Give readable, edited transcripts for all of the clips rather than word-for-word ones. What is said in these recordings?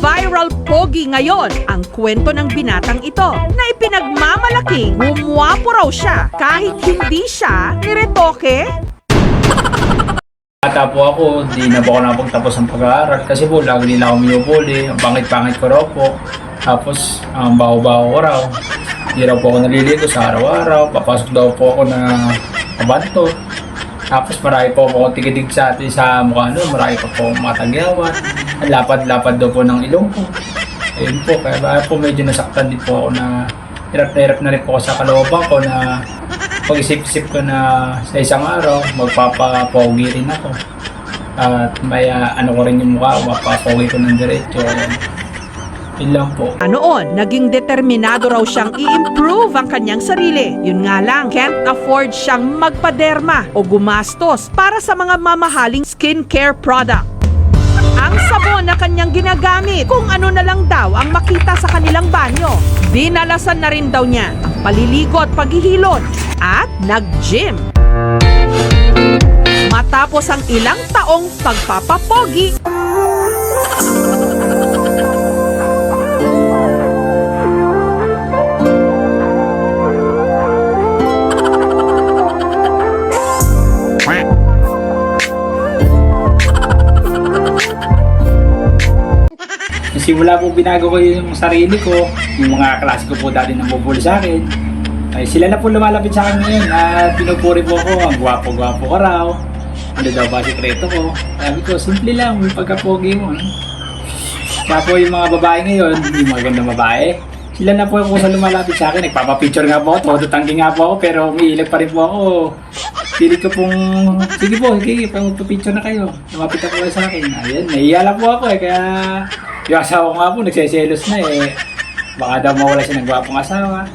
viral pogi ngayon ang kwento ng binatang ito na ipinagmamalaking gumwapo raw siya kahit hindi siya niretoke. Bata po ako, di na po ako nakapagtapos ng pag-aaral kasi po lagi nila ako minubuli, ang pangit-pangit ko raw po. Tapos ang baho-baho ko raw. Di raw po ako naliligo sa araw-araw, papasok daw po ako na kabanto. Tapos marami po ako tigidig sa atin sa mukha nun, marami pa po matagyawan. Ang lapad-lapad daw po ng ilong ko. Ayun po, kaya po medyo nasaktan din po ako na hirap na rin po ako sa kalooban ko na pag-isip-isip ko na sa isang araw, magpapapogi rin ako. At may ano ko rin yung mukha, mapapogi ko ng diretso. Yun lang po. Noon, naging determinado raw siyang i-improve ang kanyang sarili. Yun nga lang, can't afford siyang magpaderma o gumastos para sa mga mamahaling skincare product. Ang sabon na kanyang ginagamit, kung ano na lang daw ang makita sa kanilang banyo. Dinalasan na rin daw niya ang paliligo at paghihilot at nag-gym. Matapos ang ilang taong pagpapapogi, Simula po binago ko yung sarili ko, yung mga klase ko po dati nambubuli sa akin. Ay, sila na po lumalapit sa akin ngayon at pinupuri po ako, ang gwapo-gwapo ko raw. Ano daw ba sikreto ko? Sabi ko, simple lang, yung pagkapogi mo. Kaya po yung mga babae ngayon, yung mga gandang babae, sila na po sa lumalapit sa akin. Nagpapapicture nga po ako, tutanggi nga po ako, pero umiilag pa rin po ako. Pili ko pong, sige po, magpapicture na kayo. Lumapit ako sa akin. Ayan, nahihiyala po ako kaya yung asawa ko nga po, nagseselos na baka daw mawala siya ng gwapong asawa.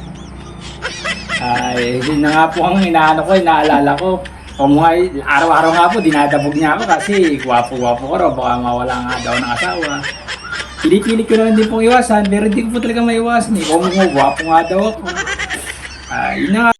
Ay, yun na nga po ang inaano ko, inaalala ko. Kung mga araw-araw nga po, dinadabog niya ako kasi gwapo-gwapo ko raw, baka mawala nga daw ng asawa. Pili-pili ko naman din pong iwasan, pero hindi ko po talaga maiwasan. Kung gwapo nga daw ako. Yun na nga.